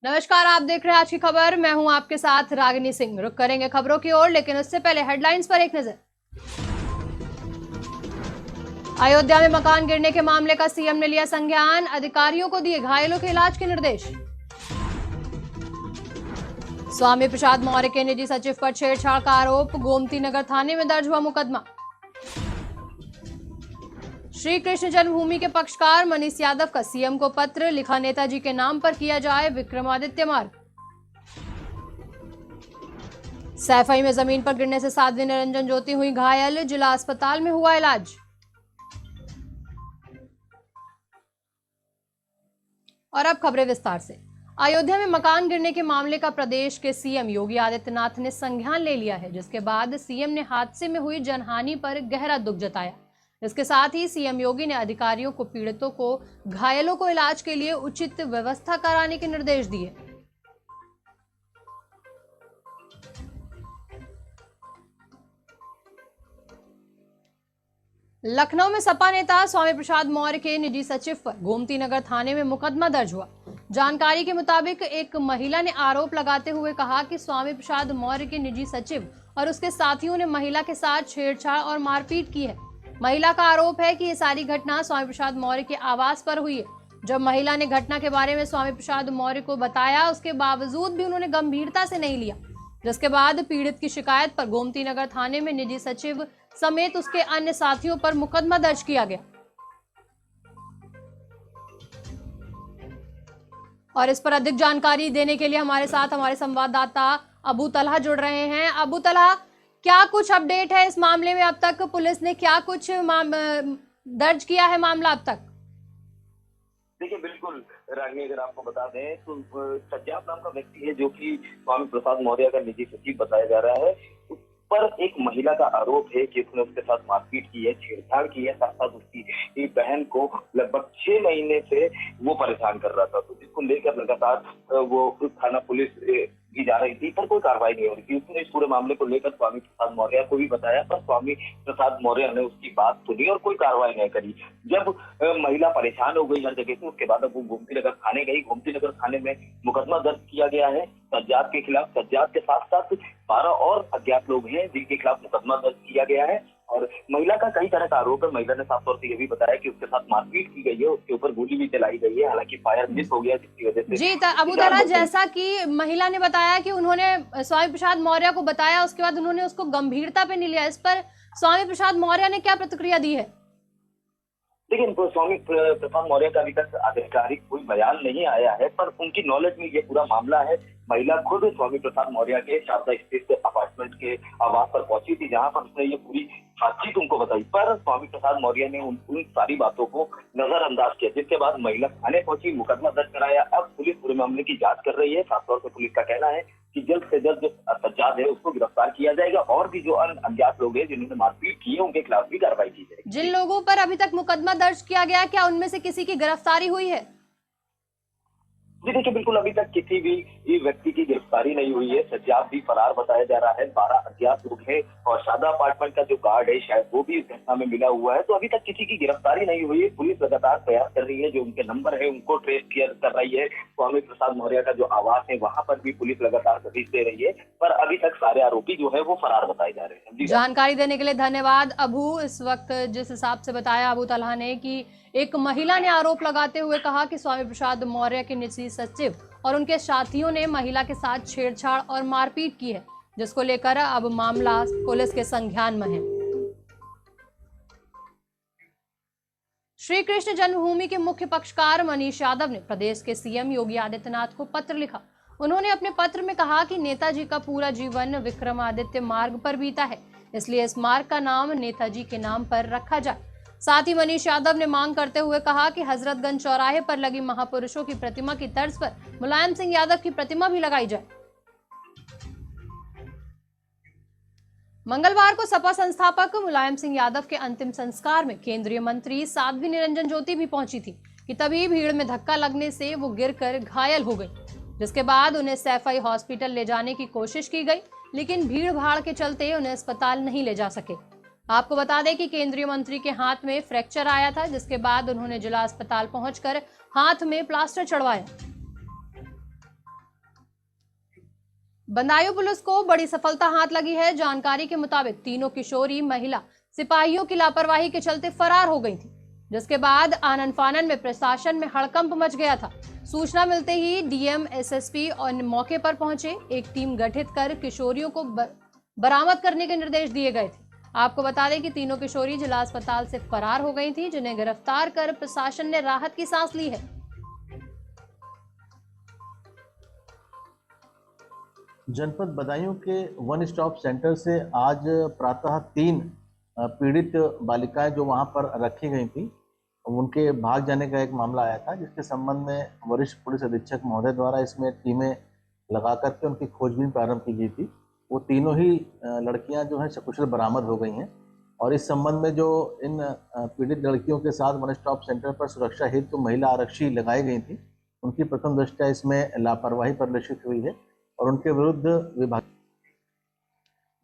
नमस्कार, आप देख रहे हैं आज की खबर। मैं हूं आपके साथ रागिनी सिंह। रुक करेंगे खबरों की ओर, लेकिन उससे पहले हेडलाइंस पर एक नजर। अयोध्या में मकान गिरने के मामले का सीएम ने लिया संज्ञान, अधिकारियों को दिए घायलों के इलाज के निर्देश। स्वामी प्रसाद मौर्य के निजी सचिव पर छेड़छाड़ का आरोप, गोमती नगर थाने में दर्ज हुआ मुकदमा। श्री कृष्ण जन्मभूमि के पक्षकार मनीष यादव का सीएम को पत्र लिखा, नेताजी के नाम पर किया जाए विक्रमादित्य मार्ग। सैफई में जमीन पर गिरने से साध्वी निरंजन ज्योति हुई घायल, जिला अस्पताल में हुआ इलाज। और अब खबरें विस्तार से। अयोध्या में मकान गिरने के मामले का प्रदेश के सीएम योगी आदित्यनाथ ने संज्ञान ले लिया है, जिसके बाद सीएम ने हादसे में हुई जनहानि पर गहरा दुख जताया। इसके साथ ही सीएम योगी ने अधिकारियों को पीड़ितों को घायलों को इलाज के लिए उचित व्यवस्था कराने के निर्देश दिए। लखनऊ में सपा नेता स्वामी प्रसाद मौर्य के निजी सचिव पर गोमती नगर थाने में मुकदमा दर्ज हुआ। जानकारी के मुताबिक एक महिला ने आरोप लगाते हुए कहा कि स्वामी प्रसाद मौर्य के निजी सचिव और उसके साथियों ने महिला के साथ छेड़छाड़ और मारपीट की है। महिला का आरोप है कि ये सारी घटना स्वामी प्रसाद मौर्य के आवास पर हुई है। जब महिला ने घटना के बारे में स्वामी प्रसाद मौर्य को बताया, उसके बावजूद भी उन्होंने गंभीरता से नहीं लिया, जिसके बाद पीड़ित की शिकायत पर गोमती नगर थाने में निजी सचिव समेत उसके अन्य साथियों पर मुकदमा दर्ज किया गया। और इस पर अधिक जानकारी देने के लिए हमारे साथ हमारे संवाददाता अबू तलहा जुड़ रहे हैं। अबू तलहा, क्या कुछ अपडेट है इस मामले में? अब तक पुलिस ने क्या कुछ दर्ज किया है मामला अब तक? देखिए, बिल्कुल रागिनी, अगर आपको बता दें तो सज्जाद नाम का व्यक्ति है जो कि स्वामी प्रसाद मौर्य का निजी सचिव बताया जा रहा है। उस पर एक महिला का आरोप है कि उसने उसके साथ मारपीट की है, छेड़छाड़ की है, साथ साथ उसकी बहन को लगभग 6 महीने से वो परेशान कर रहा था, तो जिसको लेकर लगातार वो थाना पुलिस की जा रही थी, पर कोई कार्रवाई नहीं हो रही थी। उसने इस पूरे मामले को लेकर स्वामी प्रसाद मौर्य को भी बताया, पर स्वामी प्रसाद मौर्य ने उसकी बात सुनी और कोई कार्रवाई नहीं करी। जब महिला परेशान हो गई हर जगह से, उसके बाद अब वो गोमती नगर थाने गई। गोमती नगर थाने में मुकदमा दर्ज किया गया है सज्जाद के खिलाफ। सज्जाद के साथ साथ 12 और अज्ञात लोग हैं जिनके खिलाफ मुकदमा दर्ज किया गया है। और महिला का कई तरह का आरोप है। महिला ने साफ तौर से ये भी बताया कि उसके साथ मारपीट की गई है, उसके ऊपर गोली भी चलाई गई है, हालांकि फायर मिस हो गया, जिसकी वजह से जी अबू तलहा, जैसा कि महिला ने बताया कि उन्होंने स्वामी प्रसाद मौर्य को बताया, उसके बाद उन्होंने उसको गंभीरता पे नहीं लिया। इस पर स्वामी प्रसाद मौर्य ने क्या प्रतिक्रिया दी है? लेकिन स्वामी प्रसाद मौर्य का अभी तक आधिकारिक कोई बयान नहीं आया है, पर उनकी नॉलेज में ये पूरा मामला है। महिला खुद स्वामी प्रसाद मौर्य के शारदा स्थित अपार्टमेंट के आवास पर पहुंची थी, जहां पर उसने ये पूरी बातचीत उनको बताई, पर स्वामी प्रसाद मौर्य ने उन सारी बातों को नजरअंदाज किया, जिसके बाद महिला थाने पहुंची, मुकदमा दर्ज कराया। अब पुलिस पूरे मामले की जांच कर रही है। खासतौर से पुलिस का कहना है कि जल्द से जल्द जो सज्जाद है उसको गिरफ्तार किया जाएगा, और भी जो अन्य अज्ञात लोग हैं जिन्होंने मारपीट की है उनके खिलाफ भी कार्रवाई की जाएगी। जिन लोगों पर अभी तक मुकदमा दर्ज किया गया, क्या उनमें से किसी की गिरफ्तारी हुई है? जी देखिए, बिल्कुल अभी तक किसी भी व्यक्ति की गिरफ्तारी नहीं हुई है। सज्जाद भी फरार बताया जा रहा है। 12 अज्ञात लोग हैं और शारदा अपार्टमेंट का जो गार्ड है शायद वो भी इस घटना में मिला हुआ है। तो अभी तक किसी की गिरफ्तारी नहीं हुई है। पुलिस लगातार प्रयास कर रही है, जो उनके नंबर है उनको ट्रेस कर रही है। स्वामी प्रसाद मौर्य का जो आवास है वहां पर भी पुलिस लगातार तफ्तीश दे रही है, पर अभी तक सारे आरोपी जो है वो फरार बताए जा रहे हैं। जानकारी देने के लिए धन्यवाद अबू। इस वक्त जिस हिसाब से बताया अबू तलहा ने कि एक महिला ने आरोप लगाते हुए कहा कि स्वामी प्रसाद मौर्य के निजी सचिव और उनके साथियों ने महिला के साथ छेड़छाड़ और मारपीट की है, जिसको लेकर अब मामला पुलिस के संज्ञान में है। श्री कृष्ण जन्मभूमि के मुख्य पक्षकार मनीष यादव ने प्रदेश के सीएम योगी आदित्यनाथ को पत्र लिखा। उन्होंने अपने पत्र में कहा कि नेताजी का पूरा जीवन विक्रमादित्य मार्ग पर बीता है, इसलिए इस मार्ग का नाम नेताजी के नाम पर रखा जाए। साथ ही मनीष यादव ने मांग करते हुए कहा कि हजरतगंज चौराहे पर लगी महापुरुषों की प्रतिमा की तर्ज पर मुलायम सिंह यादव की प्रतिमा भी लगाई जाए। मंगलवार को सपा संस्थापक मुलायम सिंह यादव के अंतिम संस्कार में केंद्रीय मंत्री साध्वी निरंजन ज्योति भी पहुंची थी कि तभी भीड़ में धक्का लगने से वो गिरकर घायल हो गई, जिसके बाद उन्हें सैफई हॉस्पिटल ले जाने की कोशिश की गई, लेकिन भीड़ भाड़ के चलते उन्हें अस्पताल नहीं ले जा सके। आपको बता दें कि केंद्रीय मंत्री के हाथ में फ्रैक्चर आया था, जिसके बाद उन्होंने जिला अस्पताल पहुंचकर हाथ में प्लास्टर चढ़वाया। बदायूं पुलिस को बड़ी सफलता हाथ लगी है। जानकारी के मुताबिक तीनों किशोरी महिला सिपाहियों की लापरवाही के चलते फरार हो गई थी, जिसके बाद आनन फानन में प्रशासन में हड़कंप मच गया था। सूचना मिलते ही डीएम एसएसपी और मौके पर पहुंचे। एक टीम गठित कर किशोरियों को बरामद करने के निर्देश दिए गए थे। आपको बता दें कि तीनों किशोरी जिला अस्पताल से फरार हो गई थी, जिन्हें गिरफ्तार कर प्रशासन ने राहत की सांस ली है। जनपद बदायूं के वन स्टॉप सेंटर से आज प्रातः 3 पीड़ित बालिकाएं जो वहां पर रखी गई थी, उनके भाग जाने का एक मामला आया था, जिसके संबंध में वरिष्ठ पुलिस अधीक्षक महोदय द्वारा इसमें टीमें लगा करके उनकी खोजबीन प्रारंभ की गई थी। वो तीनों ही लड़कियां जो हैं सकुशल बरामद हो गई हैं और इस संबंध में जो इन पीड़ित लड़कियों के साथ वन स्टॉप सेंटर पर सुरक्षा हेतु महिला आरक्षी लगाई गई थी, उनकी प्रथम दृष्टया इसमें लापरवाही परिलक्षित हुई है और उनके विरुद्ध विभाग।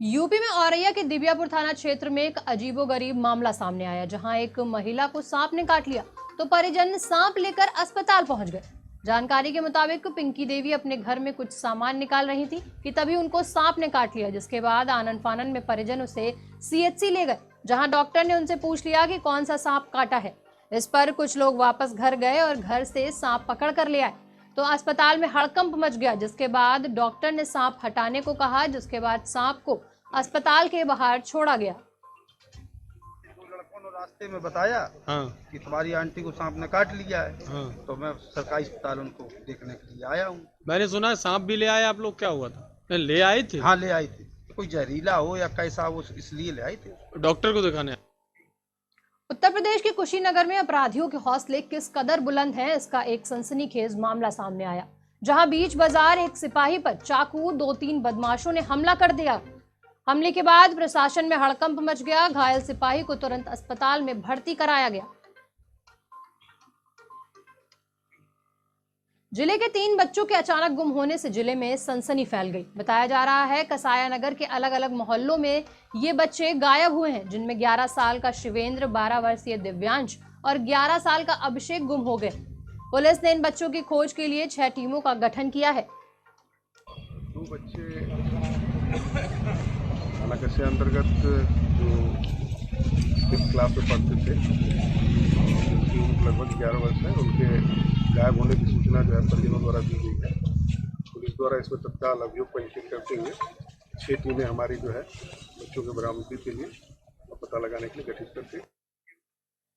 यूपी में औरैया के दिव्यापुर थाना क्षेत्र में एक अजीबोगरीब मामला सामने आया, जहां एक महिला को सांप ने काट लिया तो परिजन सांप लेकर अस्पताल पहुंच गए। जानकारी के मुताबिक पिंकी देवी अपने घर में कुछ सामान निकाल रही थी कि तभी उनको सांप ने काट लिया, जिसके बाद आनन फानन में परिजन उसे सीएचसी ले गए, जहां डॉक्टर ने उनसे पूछ लिया कि कौन सा सांप काटा है। इस पर कुछ लोग वापस घर गए और घर से सांप पकड़ कर ले आए तो अस्पताल में हड़कंप मच गया, जिसके बाद डॉक्टर ने सांप हटाने को कहा, जिसके बाद सांप को अस्पताल के बाहर छोड़ा गया। लड़कों ने रास्ते में बताया कि तुम्हारी आंटी को सांप ने काट लिया है। तो मैं सरकारी अस्पताल उनको देखने के लिए आया हूँ। मैंने सुना सांप भी ले आए आप लोग, क्या हुआ था? ले आए थे? हाँ, ले आए थे। कोई जहरीला हो या कैसा हो, इसलिए ले आए थे। डॉक्टर को दिखाने? उत्तर प्रदेश के कुशीनगर में अपराधियों के हौसले किस कदर बुलंद हैं, इसका एक सनसनीखेज मामला सामने आया, जहां बीच बाजार एक सिपाही पर चाकू 2-3 बदमाशों ने हमला कर दिया। हमले के बाद प्रशासन में हड़कंप मच गया। घायल सिपाही को तुरंत अस्पताल में भर्ती कराया गया। जिले के 3 बच्चों के अचानक गुम होने से जिले में सनसनी फैल गई। बताया जा रहा है कसाया नगर के अलग अलग मोहल्लों में ये बच्चे गायब हुए हैं, जिनमें 11 साल का शिवेंद्र, 12 वर्षीय दिव्यांश और 11 साल का अभिषेक गुम हो गए। पुलिस ने इन बच्चों की खोज के लिए 6 टीमों का गठन किया है। 2 बच्चे थाना कस्या अंतर्गत जो 5th क्लास में पढ़ते थे, उनकी उम्र लगभग 11 वर्ष है, उनके गायब होने की सूचना जो है परिजनों द्वारा दी गई है। पुलिस द्वारा इसमें तत्काल अभियोग पंजीकृत करते हुए 6 टीमें हमारी जो है बच्चों के बरामदगी के लिए पता लगाने के लिए गठित करते हैं।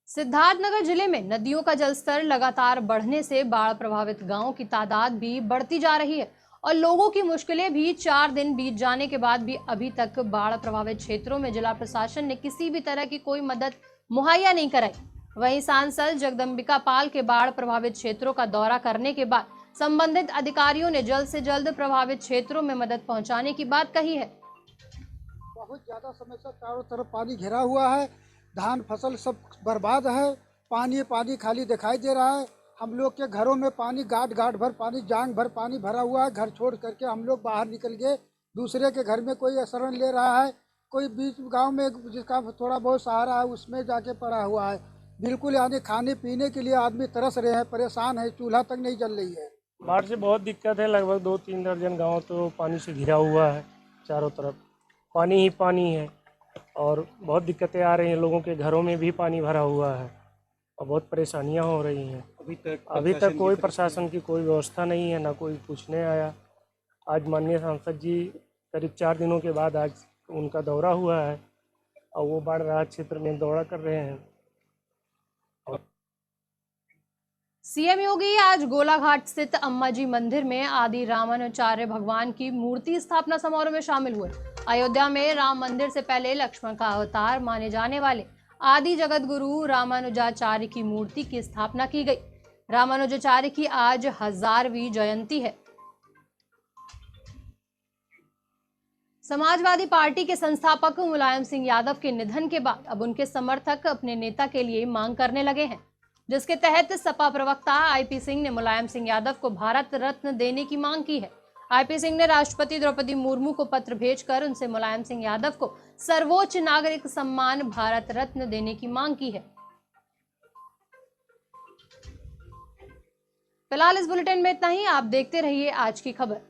सिद्धार्थनगर जिले में नदियों का जलस्तर लगातार बढ़ने से बाढ़ प्रभावित गांवों की तादाद भी बढ़ती जा रही है और लोगों की मुश्किलें भी 4 दिन बीत जाने के बाद भी अभी तक बाढ़ प्रभावित क्षेत्रों में जिला प्रशासन ने किसी भी तरह की कोई मदद मुहैया नहीं कराई। वहीं सांसद जगदम्बिका पाल के बाढ़ प्रभावित क्षेत्रों का दौरा करने के बाद संबंधित अधिकारियों ने जल्द से जल्द प्रभावित क्षेत्रों में मदद पहुंचाने की बात कही है। बहुत ज्यादा समस्या, चारों तरफ पानी घिरा हुआ है, धान फसल सब बर्बाद है, पानी खाली दिखाई दे रहा है। हम लोग के घरों में पानी गाढ़ भर पानी, जांग भर पानी भरा हुआ है। घर छोड़ करके हम लोग बाहर निकल गए, दूसरे के घर में कोई शरण ले रहा है, कोई बीच गांव में जिसका थोड़ा बहुत सहारा है उसमें जाके पड़ा हुआ है। बिल्कुल यानी खाने पीने के लिए आदमी तरस रहे हैं, परेशान है, चूल्हा तक नहीं जल रही है। बाढ़ से बहुत दिक्कत है, लगभग 2-3 दर्जन गांव तो पानी से घिरा हुआ है, चारों तरफ पानी ही पानी है और बहुत दिक्कतें आ रही हैं। लोगों के घरों में भी पानी भरा हुआ है और बहुत परेशानियां हो रही हैं। अभी तक कोई प्रशासन की कोई व्यवस्था नहीं है, ना कोई पूछने आया। आज माननीय सांसद जी करीब 4 दिनों के बाद आज उनका दौरा हुआ है और वो बाढ़ राहत क्षेत्र में दौरा कर रहे हैं। सीएम योगी आज गोलाघाट स्थित अम्मा जी मंदिर में आदि रामानुजाचार्य भगवान की मूर्ति स्थापना समारोह में शामिल हुए। अयोध्या में राम मंदिर से पहले लक्ष्मण का अवतार माने जाने वाले आदि जगत गुरु रामानुजाचार्य की मूर्ति की स्थापना की गई। रामानुजाचार्य की आज 1000वीं जयंती है। समाजवादी पार्टी के संस्थापक मुलायम सिंह यादव के निधन के बाद अब उनके समर्थक अपने नेता के लिए मांग करने लगे हैं, जिसके तहत सपा प्रवक्ता आईपी सिंह ने मुलायम सिंह यादव को भारत रत्न देने की मांग की है। आईपी सिंह ने राष्ट्रपति द्रौपदी मुर्मू को पत्र भेजकर उनसे मुलायम सिंह यादव को सर्वोच्च नागरिक सम्मान भारत रत्न देने की मांग की है। फिलहाल इस बुलेटिन में इतना ही। आप देखते रहिए आज की खबर।